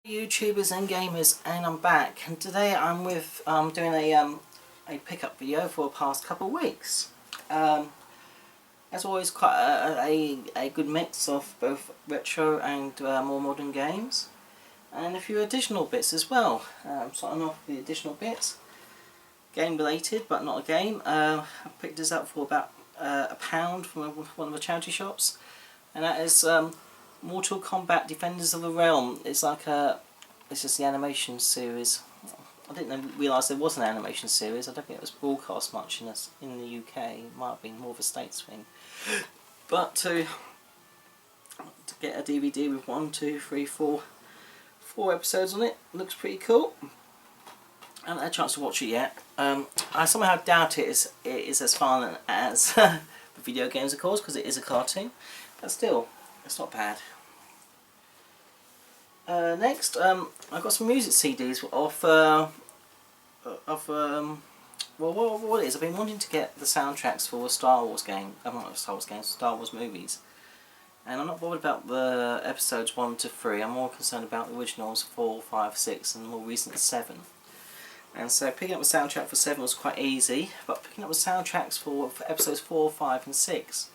YouTubers and gamers, and I'm back, and today I'm with doing a pickup video for the past couple of weeks. As always, quite a good mix of both retro and more modern games, and a few additional bits as well. Starting off with the additional bits, game related but not a game. I picked this up for about £1 from one of the charity shops, and that is Mortal Kombat Defenders of the Realm. It's like it's just the animation series. I didn't realise there was an animation series. I don't think it was broadcast much in the UK. It might have been more of a States thing. But to get a DVD with 4 episodes on it looks pretty cool. I haven't had a chance to watch it yet. I somehow doubt it is as fun as the video games, of course, because it is a cartoon. But still, it's not bad. Next, I've got some music CDs well, what it is, I've been wanting to get the soundtracks for a Star Wars game. Not Star Wars games, Star Wars movies. And I'm not bothered about the episodes 1 to 3. I'm more concerned about the originals 4, 5, 6, and more recent 7. And so picking up the soundtrack for 7 was quite easy, but picking up the soundtracks for episodes 4, 5, and 6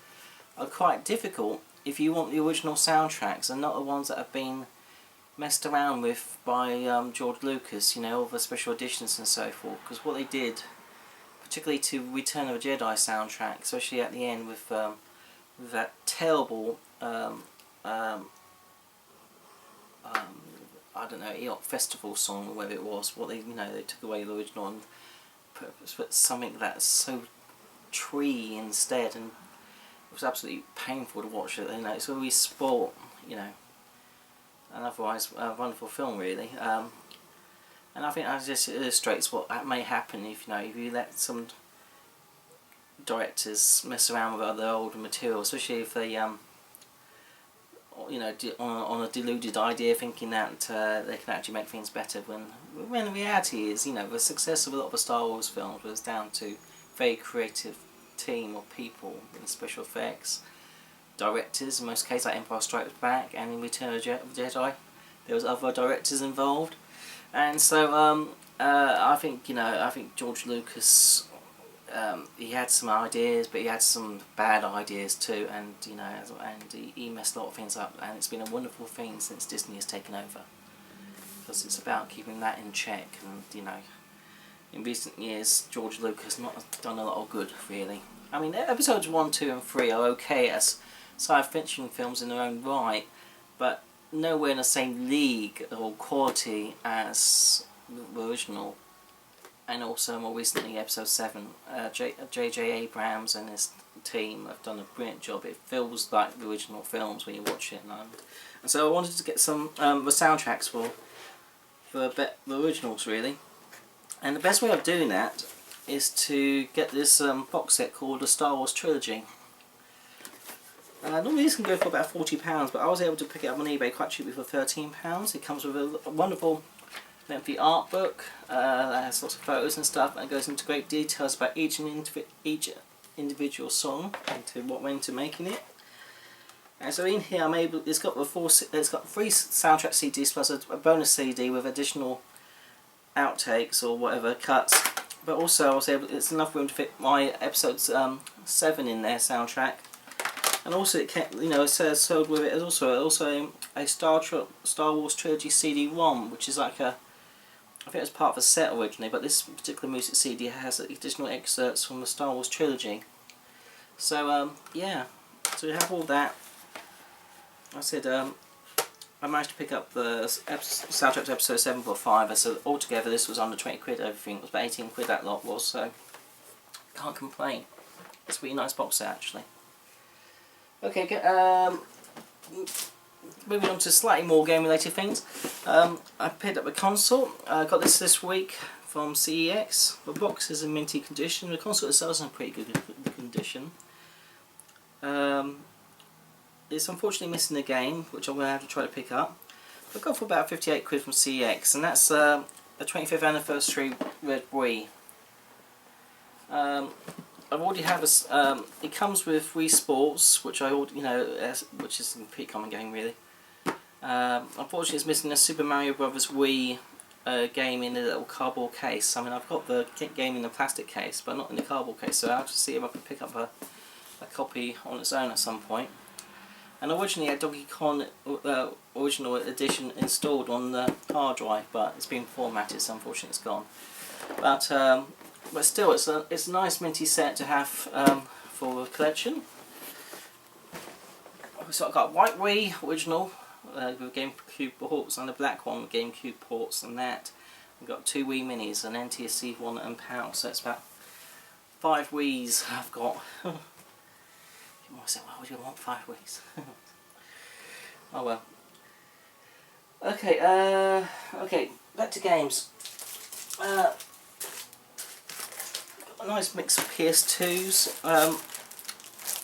are quite difficult if you want the original soundtracks and not the ones that have been messed around with by George Lucas, you know, all the special editions and so forth. Because what they did, particularly to Return of the Jedi soundtrack, especially at the end with that terrible I don't know, EOP Festival song or whatever it was, what they took away the original and put something that's so tree instead, and it was absolutely painful to watch it. It's always sport, and otherwise a wonderful film really. And I think that just illustrates what may happen if you let some directors mess around with other older material, especially if they on a deluded idea, thinking that they can actually make things better, when the reality is, the success of a lot of the Star Wars films was down to very creative team of people in special effects, directors in most cases, like Empire Strikes Back, and in Return of the Jedi there was other directors involved. And so I think George Lucas, he had some ideas, but he had some bad ideas too, and he messed a lot of things up, and it's been a wonderful thing since Disney has taken over, because it's about keeping that in check. And in recent years George Lucas has not done a lot of good really. I mean, episodes 1, 2 and 3 are okay as science fiction films in their own right, but nowhere in the same league or quality as the original. And also more recently episode 7, J.J. Abrams and his team have done a brilliant job. It feels like the original films when you watch it, and so I wanted to get some the soundtracks for the originals really. And the best way of doing that is to get this box set called the Star Wars Trilogy. Normally this can go for about £40, but I was able to pick it up on eBay quite cheaply for £13. It comes with a wonderful lengthy art book that has lots of photos and stuff, and goes into great details about each individual song and to what went into making it. And so in here it's got 3 soundtrack CDs plus a bonus CD with additional outtakes or whatever cuts. But also it's enough room to fit my episodes 7 in their soundtrack. And also it says sold with it as also a Star Wars Trilogy CD-ROM, which is like I think it was part of a set originally, but this particular music CD has additional excerpts from the Star Wars Trilogy. So yeah, so we have all that. I said I managed to pick up the soundtrack to episode 7 for £5, so altogether this was under 20 quid. Everything it was about 18 quid that lot was, so can't complain. It's a really nice box set actually. Okay, moving on to slightly more game related things. I picked up a console. I got this week from CEX. The box is in minty condition. The console itself is in pretty good condition. It's unfortunately missing a game, which I'm going to have to try to pick up. I got for about 58 quid from CEX, and that's a 25th anniversary Red Wii. I already have it comes with Wii Sports, which I already, which is a pretty common game really. Unfortunately, it's missing a Super Mario Brothers Wii game in a little cardboard case. I mean, I've got the game in the plastic case, but not in the cardboard case, so I'll have to see if I can pick up a copy on its own at some point. And originally had Donkey Kong original edition installed on the hard drive, but it's been formatted, so unfortunately it's gone. But still, it's a nice minty set to have for a collection. So I've got white Wii original with GameCube ports, and a black one with GameCube ports and that. I've got 2 Wii Minis, an NTSC one and PAL, so it's about 5 Wiis I've got. You might say, why would you want 5 Wiis? Oh well. Okay, okay, back to games. Got a nice mix of PS2s.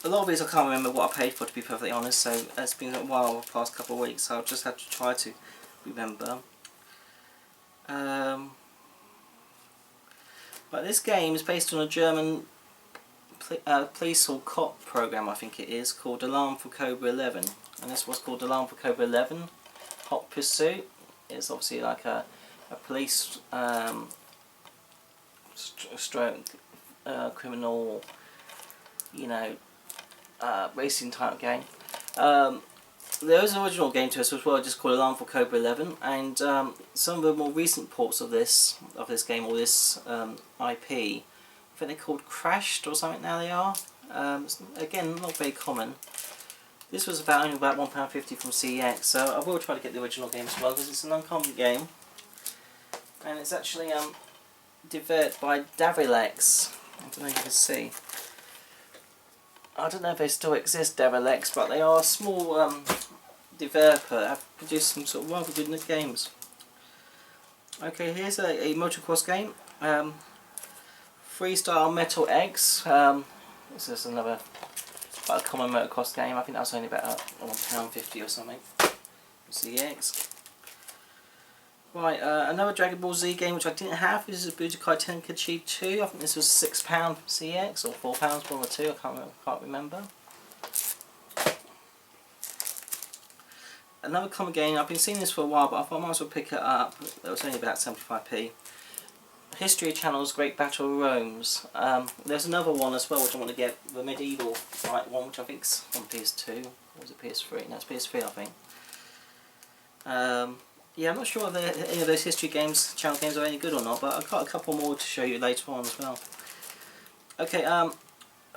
A lot of these I can't remember what I paid for, to be perfectly honest, so it's been a while the past couple of weeks, so I'll just have to try to remember. But this game is based on a German police or cop program, I think it is, called Alarm for Cobra 11, and this was called Alarm for Cobra 11 Hot Pursuit. It's obviously like a police stroke criminal, you know, racing type game. There is an original game to this as well, just called Alarm for Cobra 11, and some of the more recent ports of this game, or this IP, I think they're called Crashed or something now they are. Again, not very common. This was only about £1.50 from CEX, so I will try to get the original game as well, because it's an uncommon game. And it's actually developed by Davilex. I don't know if you can see. I don't know if they still exist, Davilex, but they are a small developer that have produced some sort of rather good games. Okay, here's a motocross game. Freestyle Metal X. This is another quite a common motocross game. I think that was only about £1.50 or something. CX. Right, another Dragon Ball Z game which I didn't have. This is Budokai Tenkaichi 2. I think this was £6 CX or £4, one or two. I can't remember. Another common game. I've been seeing this for a while, but I thought I might as well pick it up. It was only about 75p. History Channel's Great Battle of Rome's. There's another one as well which I want to get, the medieval one, which I think is on PS2. Or was it PS3? No, it's PS3 I think. Yeah, I'm not sure if any of those History Channel games are any good or not, but I've got a couple more to show you later on as well. Okay,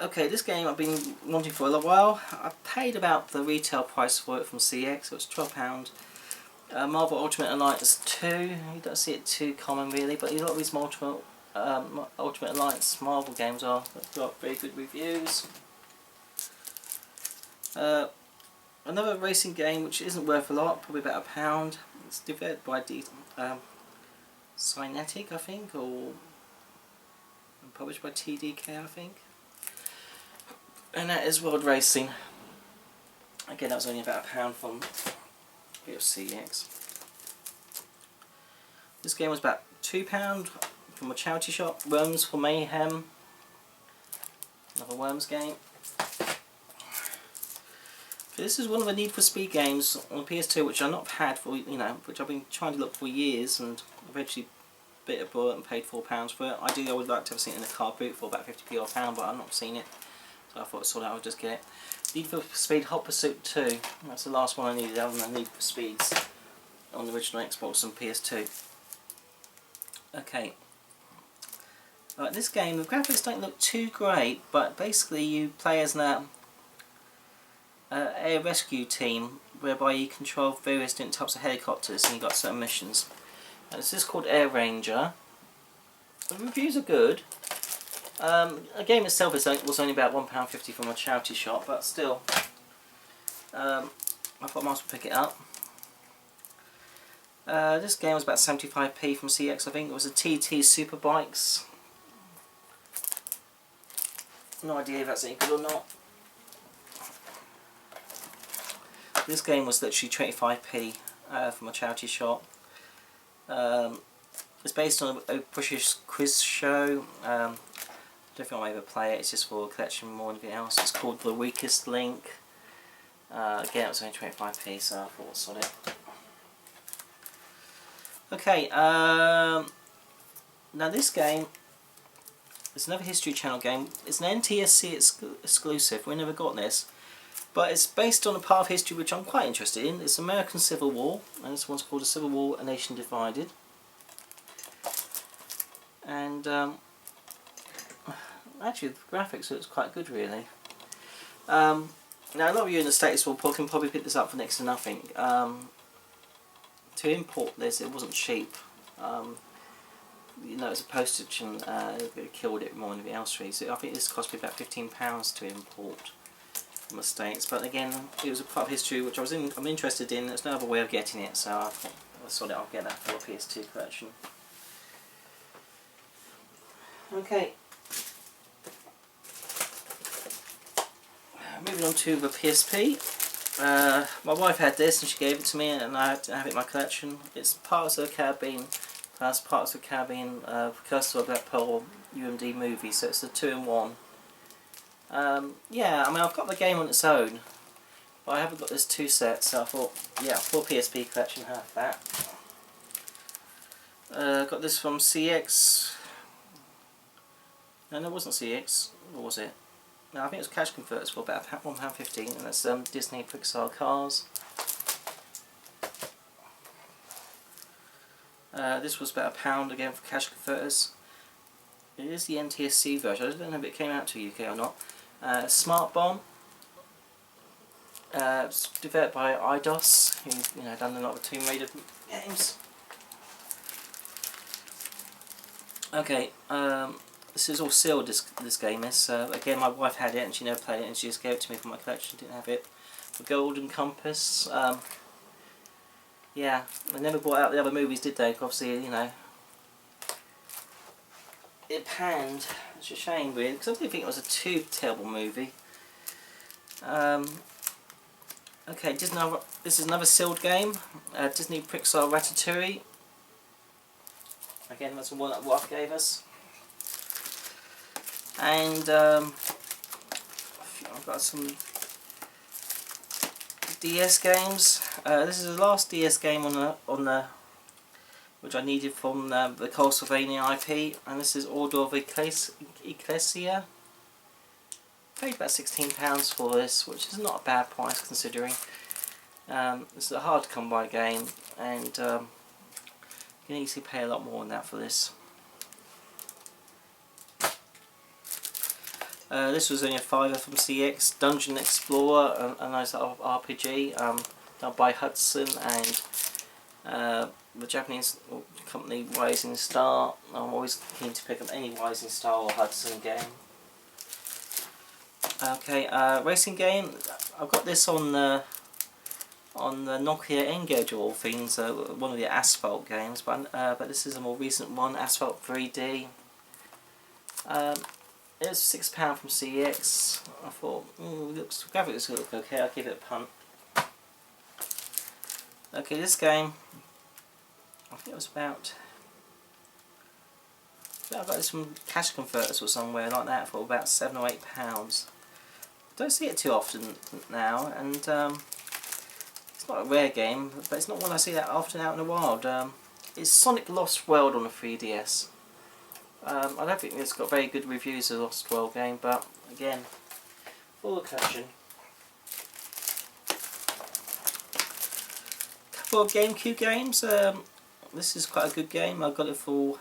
okay, this game I've been wanting for a little while. I paid about the retail price for it from CX, so it's £12. Marvel Ultimate Alliance 2, you don't see it too common really, but a lot of these Ultimate Alliance Marvel games have got very good reviews. Another racing game which isn't worth a lot, probably about £1. It's developed by Cynetic, I think, or published by TDK, I think. And that is World Racing. Again, that was only about £1 from CX. This game was about £2 from a charity shop. Worms for Mayhem. Another Worms game. This is one of the Need for Speed games on PS2 which I've not had for, which I've been trying to look for years, and eventually bit a bullet and paid £4 for it. I would like to have seen it in a car boot for about 50p or £1, but I've not seen it. So I thought I would just get it. Need for Speed Hot Pursuit 2. That's the last one I needed other than Need for Speeds on the original Xbox and PS2. Okay. This game, the graphics don't look too great, but basically you play as an air rescue team whereby you control various different types of helicopters and you've got certain missions. This is called Air Ranger. The reviews are good. The game itself was only about £1.50 from a charity shop, but still, I thought I might as well pick it up. This game was about 75p from CX, I think. It was a TT Superbikes. No idea if that's any good or not. This game was literally 25p from a charity shop. It's based on a British quiz show. I don't think I'll ever play it, it's just for a collection more than anything else. It's called The Weakest Link. Again, it was only 25p, so I thought, sod it. Okay, now this game is another History Channel game. It's an NTSC exclusive. We never got this, but it's based on a part of history which I'm quite interested in. It's American Civil War, and this one's called A Civil War: A Nation Divided. And actually, the graphics looks quite good, really. Now, a lot of you in the States can probably pick this up for next to nothing. To import this, it wasn't cheap. You know, it's a postage, and it killed it more than anything else. Really. So I think this cost me about £15 to import from the States. But again, it was a part of history which I'm interested in. There's no other way of getting it, so I thought, I'll get that for a PS2 collection. Okay. Moving on to the PSP. My wife had this and she gave it to me, and I had to have it in my collection. It's Pirates of the Caribbean plus Pirates of the Caribbean Curse of Black Pearl UMD movie, so it's a 2-in-1. Yeah, I mean, I've got the game on its own, but I haven't got this 2 set, so I thought, yeah, for PSP collection, have that. Got this from CX. No, it wasn't CX. What was it? No, I think it was Cash Converters for about £1.15, and that's Disney Pixar Cars. This was about £1 again for Cash Converters. It is the NTSC version. I don't know if it came out to UK or not. Smart Bomb. It's developed by IDOS, who's done a lot of Tomb Raider games. Okay. This is all sealed, this game is. Again, my wife had it and she never played it, and she just gave it to me for my collection, didn't have it. The Golden Compass. Yeah, they never brought out the other movies, did they? Obviously, it panned. It's a shame, really, because I didn't think it was a too terrible movie. Okay, this is another sealed game. Disney Pixar Ratatouille. Again, that's the one that wife gave us. And I've got some DS games. This is the last DS game on the which I needed from the Castlevania IP, and this is Order of Ecclesia. Paid about £16 for this, which is not a bad price considering. This is a hard to come by game, and you can easily pay a lot more than that for this. This was only a £5 from CX. Dungeon Explorer, a nice little RPG done by Hudson and the Japanese company Rising Star. I'm always keen to pick up any Rising Star or Hudson game. Okay, racing game. I've got this on the Nokia N-Gage of all things, one of the Asphalt games, but this is a more recent one, Asphalt 3D. It was £6 from CX. I thought, graphics look okay, I'll give it a punt. Okay, this game, I think it was about, I got this from Cash Converters or somewhere like that for about £7 or £8. Don't see it too often now, and it's not a rare game, but it's not one I see that often out in the wild. It's Sonic Lost World on the 3DS. I don't think it's got very good reviews as a Lost World game, but again, for the collection. A couple of GameCube games. This is quite a good game. I got it for,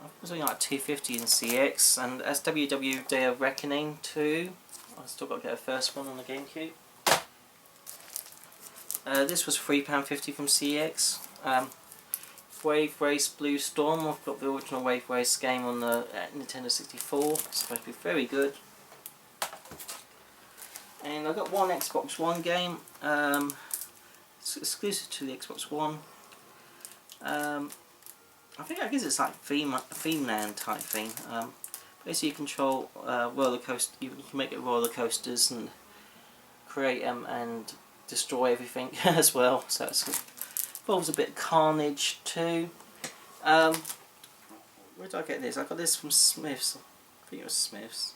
I think it was only like £2.50 in CX, and SWW Day of Reckoning 2. I still got to get a first one on the GameCube. This was £3.50 from CX. Wave Race Blue Storm. I've got the original Wave Race game on the Nintendo 64. It's supposed to be very good. And I've got one Xbox One game. It's exclusive to the Xbox One. I guess it's like theme land type thing. Basically, you control roller coaster. You can make it roller coasters and create them and destroy everything as well. So it's involves a bit of carnage too. Where did I get this? I got this from Smith's. I think it was Smith's.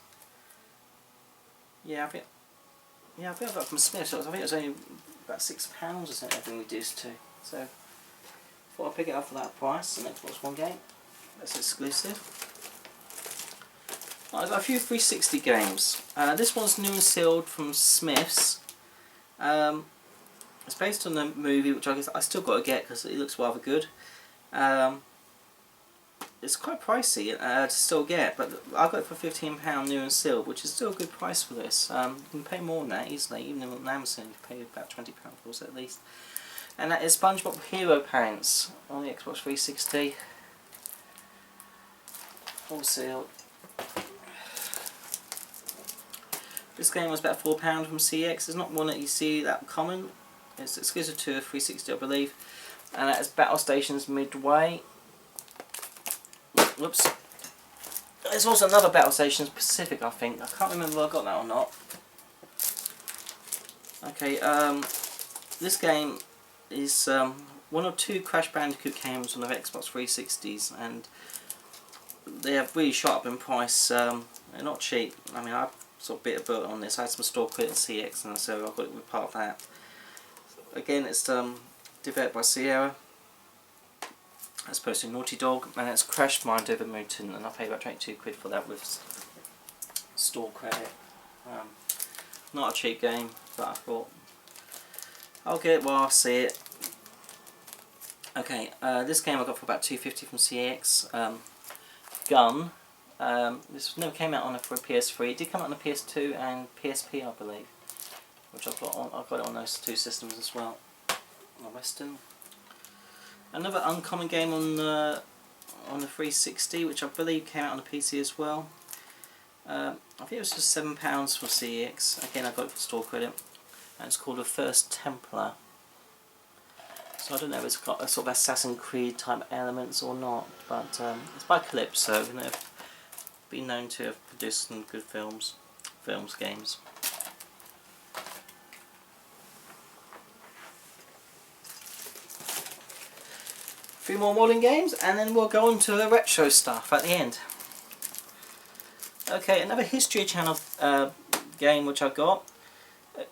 Yeah, I think Yeah, I think I got it from Smith's. I think it was only about £6 or something everything reduced to. So thought I'd pick it up for that price. An Xbox One game. That's exclusive. Right, I've got a few 360 games. This one's new and sealed from Smith's. It's based on the movie, which I guess I still got to get because it looks rather good. It's quite pricey to still get, but I got it for £15 new and sealed, which is still a good price for this. You can pay more than that easily, even on Amazon you can pay about £20 for it at least. And that is SpongeBob Hero Pants on the Xbox 360. All sealed. This game was about £4 from CX. It's not one that you see that common. It's exclusive to a 360, I believe. And that is Battle Stations Midway. Whoops. There's also another Battle Stations Pacific, I think. I can't remember if I got that or not. Okay, this game is one or two Crash Bandicoot games on the Xbox 360s, and they have really shot up in price. They're not cheap. I mean, I sort of bit a bullet on this. I had some store credit in CX, and so I got it with part of that. Again, it's developed by Sierra, as opposed to Naughty Dog, and it's Crash Mind Over Mutant, and I paid about 22 quid for that with store credit. Not a cheap game, but I thought I'll get it while I see it. Okay, this game I got for about $2.50 from CX. Gun. This never came out on for a PS3. It did come out on a PS2 and PSP, I believe, which I've got it on those two systems as well. On Western. Another uncommon game on the 360, which I believe came out on the PC as well. I think it was just £7 for CX. Again, I got it for store credit, and it's called The First Templar. So I don't know if it's got a sort of Assassin's Creed type elements or not, but it's by Calypso, and they've been known to have produced some good games. Three more modern games, and then we'll go on to the retro stuff at the end. Okay, another History Channel game which I got.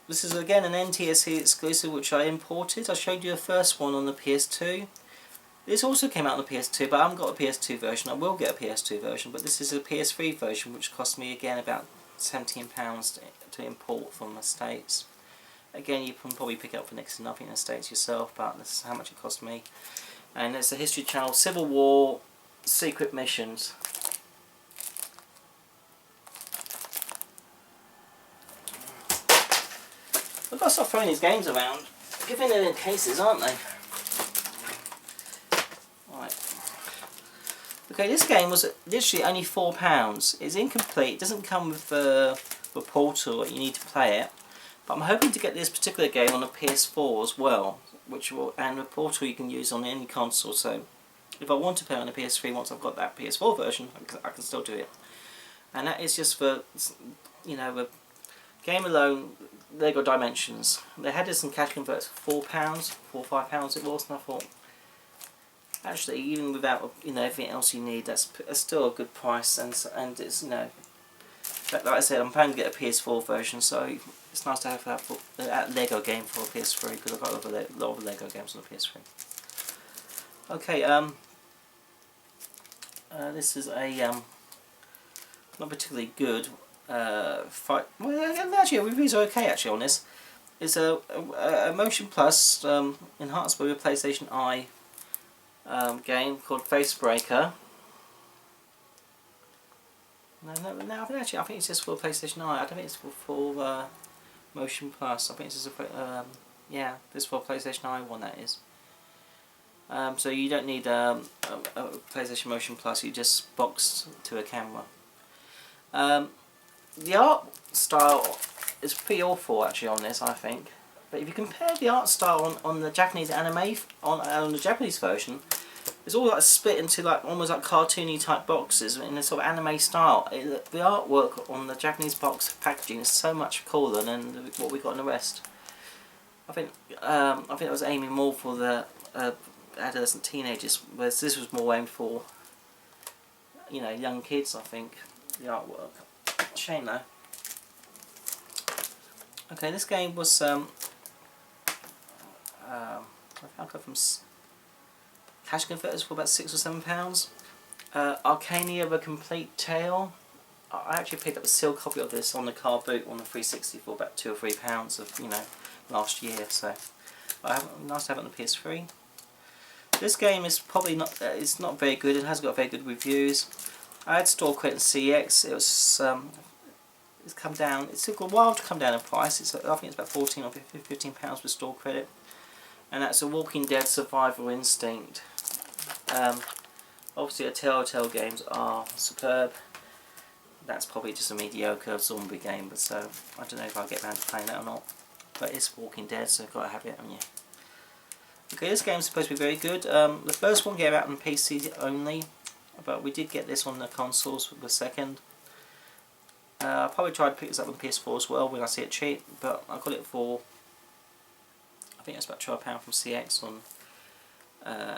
This is again an NTSC exclusive which I imported. I showed you the first one on the PS2. This also came out on the PS2, but I haven't got a PS2 version. I will get a PS2 version, but this is a PS3 version which cost me again about £17 to import from the States. Again, you can probably pick it up for next to nothing in the States yourself, but this is how much it cost me. And it's a History Channel Civil War Secret Missions. I've got to stop throwing these games around. Giving them in cases, aren't they? Right. Okay, this game was literally only £4. It's incomplete. It doesn't come with a portal that you need to play it. But I'm hoping to get this particular game on the PS4 as well, and a portal you can use on any console. So if I want to play on the PS3 once I've got that PS4 version, I can still do it. And that is just for, you know, the game alone. Lego Dimensions. They had this in cash converts for £4, £4 or £5 it was, and I thought, actually, even without, you know, everything else you need, that's still a good price, and it's, you know, like I said, I'm planning to get a PS4 version, so it's nice to have that Lego game for a PS3, because I've got a lot of Lego games on the PS3. Okay, this is a not particularly good fight. Well, actually, reviews are okay actually on this. It's a Motion Plus enhanced by a PlayStation Eye game called Facebreaker. No, I think it's just for PlayStation Eye. I don't think it's for Motion Plus. I think it's just yeah, this is for PlayStation Eye one, that is. So you don't need a PlayStation Motion Plus. You just box to a camera. The art style is pretty awful actually on this, I think. But if you compare the art style on the Japanese anime on the Japanese version, it's all like split into like almost like cartoony type boxes in a sort of anime style. The artwork on the Japanese box packaging is so much cooler than what we got in the West. I think it was aiming more for the adolescent teenagers, whereas this was more aimed for, you know, young kids. I think the artwork. Shame though. Okay, this game was I found it from Cash Converters for about £6 or £7. Arcania: The Complete Tale. I actually picked up a sealed copy of this on the car boot on the 360 for about £2 or £3 of last year. So nice to have it on the PS3. This game is probably not it's not very good. It has got very good reviews. I had store credit in CX. It was it's come down. It took a while to come down in price. I think it's about £14 or £15 with store credit. And that's a Walking Dead Survival Instinct. Obviously, the Telltale games are superb. That's probably just a mediocre zombie game, but so I don't know if I'll get around to playing that or not. But it's Walking Dead, so I've got to have it, haven't you? Okay, this game's supposed to be very good. The first one came out on PC only, but we did get this on the consoles for the second. I'll probably try to pick this up on PS4 as well when I see it cheap, but I got it for, I think it's about £12 from CX on,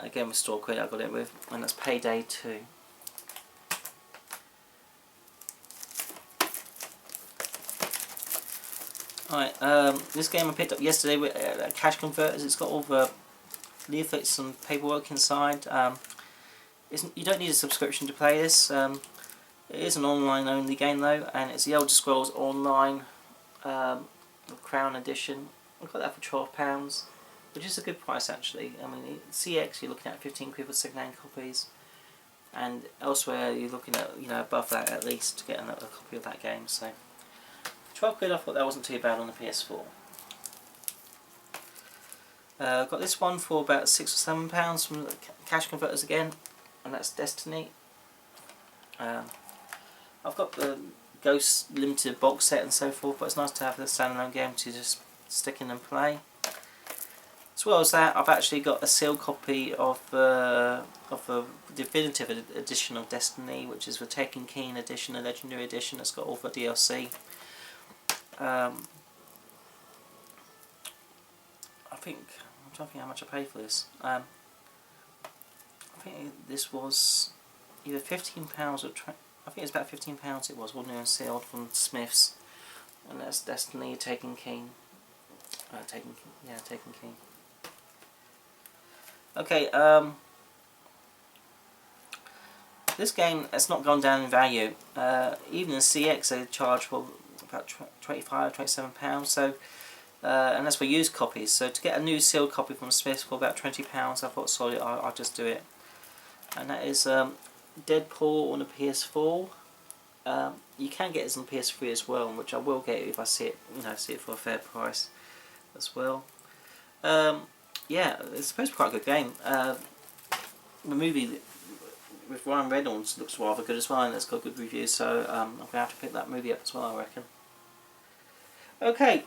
again with store credit I got it with, and that's Payday 2. Alright, this game I picked up yesterday with Cash Converters. It's got all the leaflets and paperwork inside. You don't need a subscription to play this. It is an online only game though, and it's the Elder Scrolls Online Crown Edition. I got that for £12, which is a good price actually. I mean, CX you're looking at 15 quid for second-hand copies, and elsewhere you're looking at above that at least to get a copy of that game. So 12 quid, I thought that wasn't too bad on the PS4. Got this one for about £6 or £7 from Cash Converters again, and that's Destiny. I've got the Ghost Limited box set and so forth, but it's nice to have the standalone game to just stick in and play. As well as that, I've actually got a sealed copy of the definitive edition of Destiny, which is the Taken King edition, a legendary edition. It's got all the DLC. I think I'm trying to think how much I paid for this. I think this was either £15 or I think it's about £15. It was, wasn't it, sealed from Smiths, and that's Destiny Taken King. Taken King. Okay, this game has not gone down in value. Even in CX they charge for about £25, £27. So, and that's for used copies. So to get a new sealed copy from Smiths for about £20, I thought, sorry, I'll just do it. And that is Deadpool on the PS4. You can get this on PS3 as well, which I will get if I see it, see it for a fair price as well. Yeah, it's supposed to be quite a good game. The movie with Ryan Reynolds looks rather good as well, and it's got good reviews, so I'm going to have to pick that movie up as well, I reckon. Okay,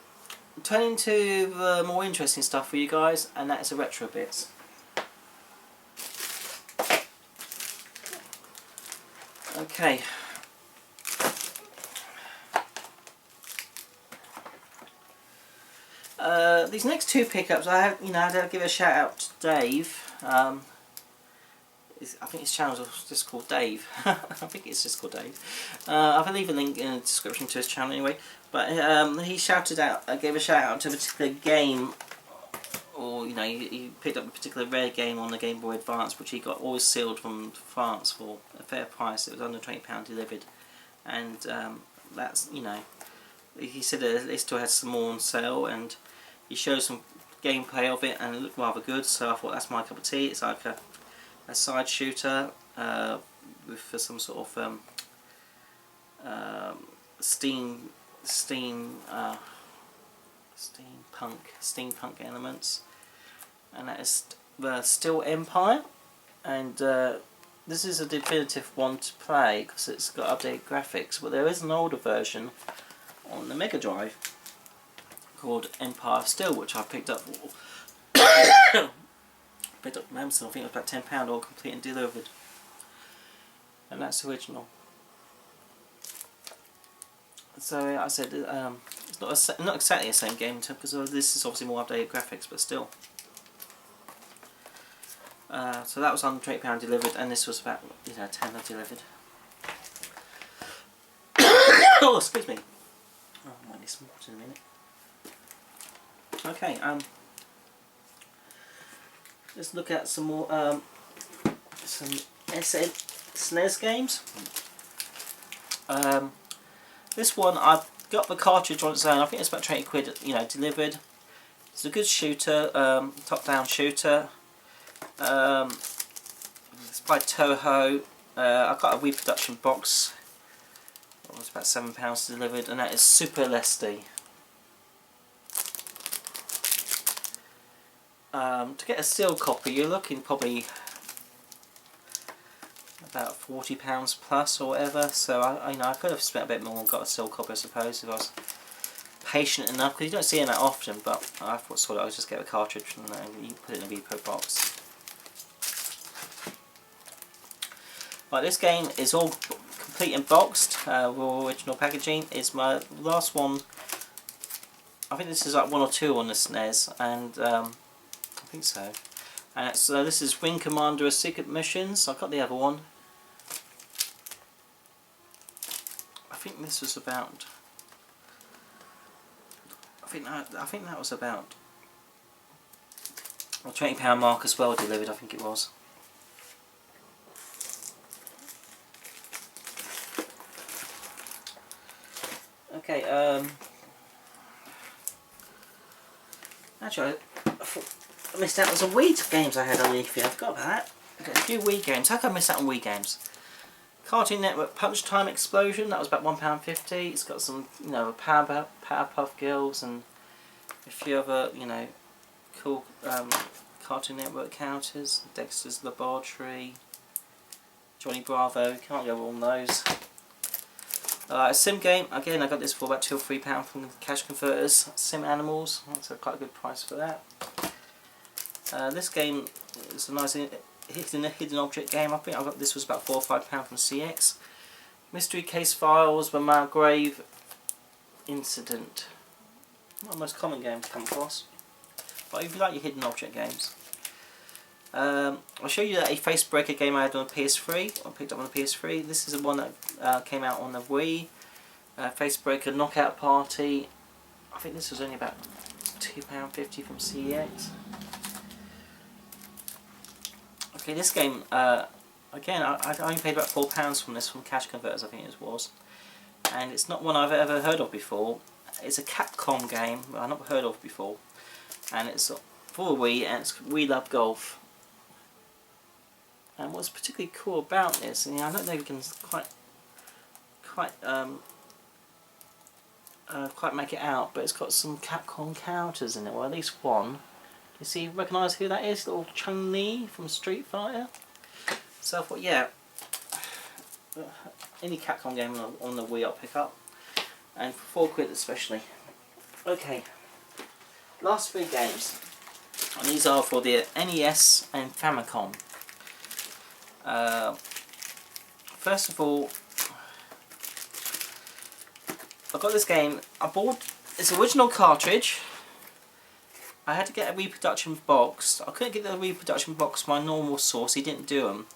turning to the more interesting stuff for you guys, and that is the retro bits. Okay. These next two pickups, I have, I had to give a shout out to Dave. I think his channel is just called Dave. I think it's just called Dave. I'll leave a link in the description to his channel anyway. But he shouted out, gave a shout out to a particular game, or he picked up a particular rare game on the Game Boy Advance, which he got always sealed from France for a fair price. It was under £20 delivered, and that's he said that it still had some more on sale, and he showed some gameplay of it, and it looked rather good. So I thought, that's my cup of tea. It's like a side shooter with some sort of steampunk elements, and that is the Steel Empire. And this is a definitive one to play because it's got updated graphics, but there is an older version on the Mega Drive called Empire of Steel, which I picked up from Amazon. I think it was about £10, all complete and delivered, and that's the original. So I said it's not exactly the same game because this is obviously more updated graphics, but still. So that was under £20 delivered, and this was about £10 delivered. Oh, excuse me. Oh, I might need some water in a minute. Okay, let's look at some more some SNES games. This one I've got the cartridge on its own. I think it's about 20 quid, you know, delivered. It's a good shooter, top-down shooter. It's by Toho. I got a reproduction box. It was about £7 delivered, and that is Super Lesty. To get a sealed copy, you're looking probably about £40 plus or whatever. So I could have spent a bit more and got a sealed copy, I suppose, if I was patient enough. Because you don't see them that often. But I thought I would just get a cartridge and you put it in a repro box. Right, this game is all complete and boxed, with original packaging. It's my last one. I think this is like 1 or 2 on the SNES, and I think so. And it's, this is Wing Commander: A Secret Missions. I got the other one. I think this was about. I think that was about a £20 mark as well delivered. I think it was. Okay, actually, I missed out on some Wii games I had on Leafy. I forgot about that. I got a few Wii games. How come I missed out on Wii games? Cartoon Network Punch Time Explosion. That was about £1.50. It's got some, you know, Powerpuff Girls and a few other, you know, cool Cartoon Network characters. Dexter's Laboratory, Johnny Bravo. Can't go on those. A sim game, again I got this for about £2 or £3 from the cash converters. Sim Animals, that's quite a good price for that. This game is a nice hidden object game. I think I got this was about £4 or £5 from CX. Mystery Case Files, The Margrave Incident. Not the most common game to come across, but if you like your hidden object games. I'll show you a face breaker game I had on the PS3. I picked up on the PS3. This is the one that came out on the Wii. Face breaker Knockout Party. I think this was only about £2.50 from CEX. Okay, this game, again, I only paid about £4 from this from Cash Converters, I think it was. And it's not one I've ever heard of before. It's a Capcom game I've not heard of before. And it's for Wii, and it's We Love Golf. And what's particularly cool about this, and I don't know if you can quite make it out, but it's got some Capcom characters in it, or at least one. You see, recognise who that is? Little Chun-Li from Street Fighter. So I thought, yeah, any Capcom game on the Wii I'll pick up, and for £4 especially. Okay, last 3 games, and these are for the NES and Famicom. First of all, I got this game. I bought its original cartridge. I had to get a reproduction box. I couldn't get the reproduction box from my normal source. He didn't do them,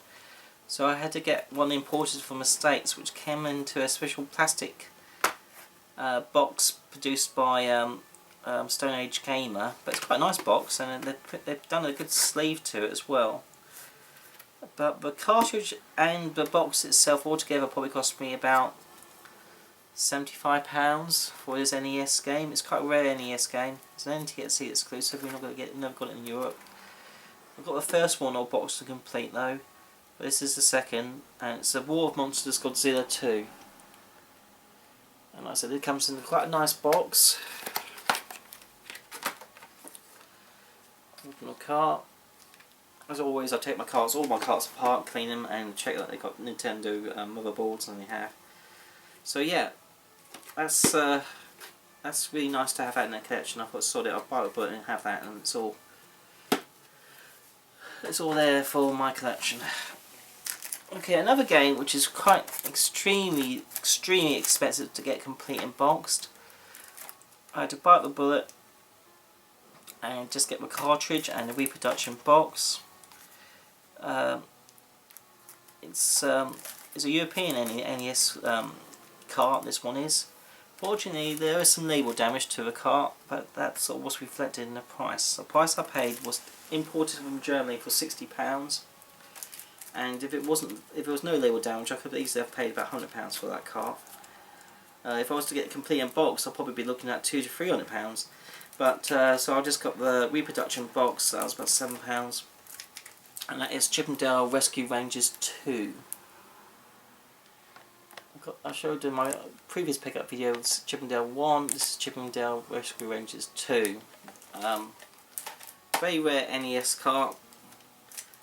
so I had to get one imported from the States, which came into a special plastic box produced by Stone Age Gamer. But it's quite a nice box, and they've done a good sleeve to it as well. But the cartridge and the box itself altogether probably cost me about £75 for this NES game. It's quite a rare NES game. It's an NTSC exclusive. We're not going to get, never got it in Europe. I've got the first one all boxed and complete though. But this is the second, and it's a War of Monsters Godzilla 2. And like I said, it comes in quite a nice box. Open the cart. As always, I take all my carts apart, clean them, and check that they've got Nintendo motherboards, and they have. So yeah, that's really nice to have that in the collection. I thought, sod it, I'll buy a bullet and have that, and it's all there for my collection. Okay, another game which is quite extremely expensive to get complete and boxed. I had to bite the bullet and just get the cartridge and the reproduction box. It's a European NES cart, this one is. Fortunately, there is some label damage to the cart, but that's sort of what's reflected in the price. The price I paid was imported from Germany for £60, and if it was no label damage, I could easily have paid about £100 for that cart. If I was to get it complete in box, I'll probably be looking at £200 to £300. But so I just got the reproduction box. That was about £7, and that is Chippendale Rescue Rangers 2. I showed in my previous pickup video it's Chippendale 1, this is Chippendale Rescue Rangers 2. Very rare NES cart,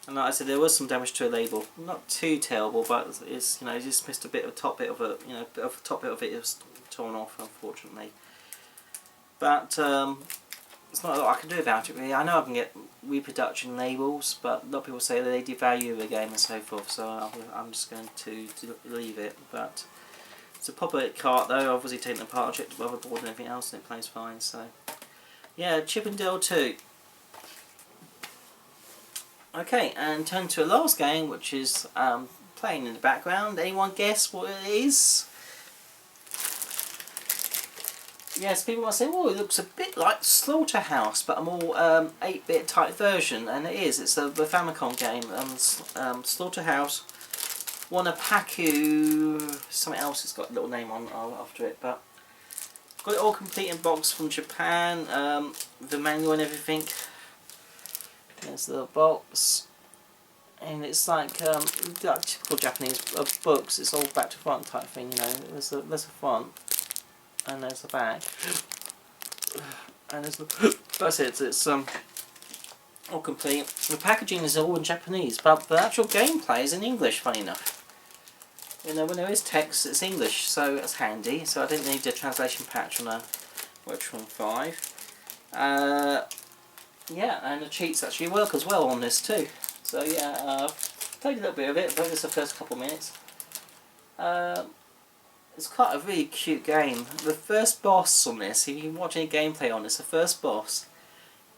and like I said, there was some damage to a label. Not too terrible, but it's, you know, just missed a bit of the top bit of it. You know, the top bit of it was torn off, unfortunately. But it's not a lot I can do about it really. I know I can get reproduction labels, but a lot of people say that they devalue the game and so forth, so I'm just going to leave it. But it's a proper cart though. I've obviously taken it apart, checked the motherboard and everything else, and it plays fine. So yeah, Chippendale 2. Okay, and turn to a last game, which is playing in the background. Anyone guess what it is? Yes, people might say, well, it looks a bit like Slaughterhouse, but a more 8-bit type version, and it is. It's the Famicom game, Slaughterhouse Wanapaku, something else it's got a little name on after it, but got it all complete in box from Japan, the manual and everything. There's the box, and it's like typical Japanese books. It's all back to front type thing, you know. There's a front, and there's the back, and there's the that's it. It's all complete. The packaging is all in Japanese, but the actual gameplay is in English. Funny enough, you know, when there is text, it's English, so that's handy. So I didn't need a translation patch on a Retron 5. Yeah, and the cheats actually work as well on this too. So yeah, played a little bit of it, but it's the first couple of minutes. It's quite a really cute game. The first boss on this, if you watch any gameplay on this, the first boss,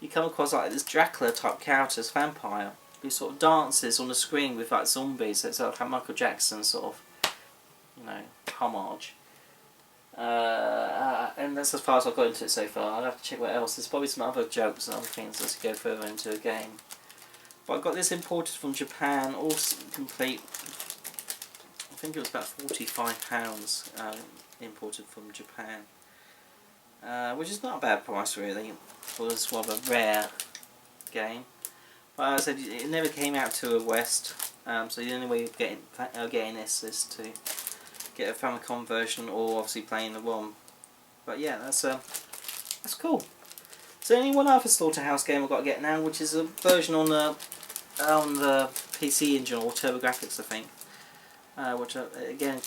you come across like this Dracula type character, this vampire, who sort of dances on the screen with like zombies. So it's like a Michael Jackson sort of, you know, homage. And that's as far as I've got into it so far. I'll have to check what else. There's probably some other jokes and other things as you go further into the game. But I got this imported from Japan, all complete. I think it was about £45 imported from Japan, which is not a bad price really for this rather rare game. But as I said, it never came out to the West, so the only way of getting this is to get a Famicom version, or obviously playing the ROM. But yeah, that's cool. So only one other Slaughterhouse game I've got to get now, which is a version on the PC Engine or TurboGrafx, I think, which again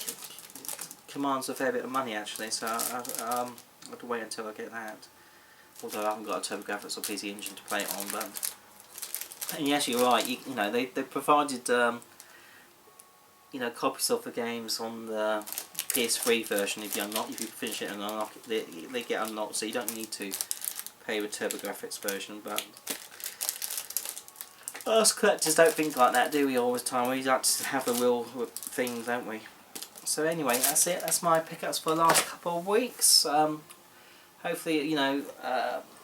commands a fair bit of money actually. So I have to wait until I get that. Although I haven't got a TurboGrafx or PC Engine to play it on, but and yes, you're right. You know they provided you know, copies of the games on the PS3 version. If you finish it and unlock it, they get unlocked, so you don't need to pay the TurboGrafx version. But us collectors don't think like that, do we? All the time, we like to have the real thing, don't we? So anyway, that's it. That's my pickups for the last couple of weeks. Hopefully, you know,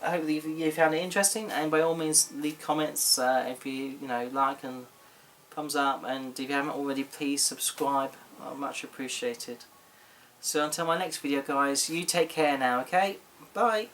hopefully you found it interesting, and by all means, leave comments if you like, and thumbs up, and if you haven't already, please subscribe. Much appreciated. So until my next video guys, you take care now, okay? Bye!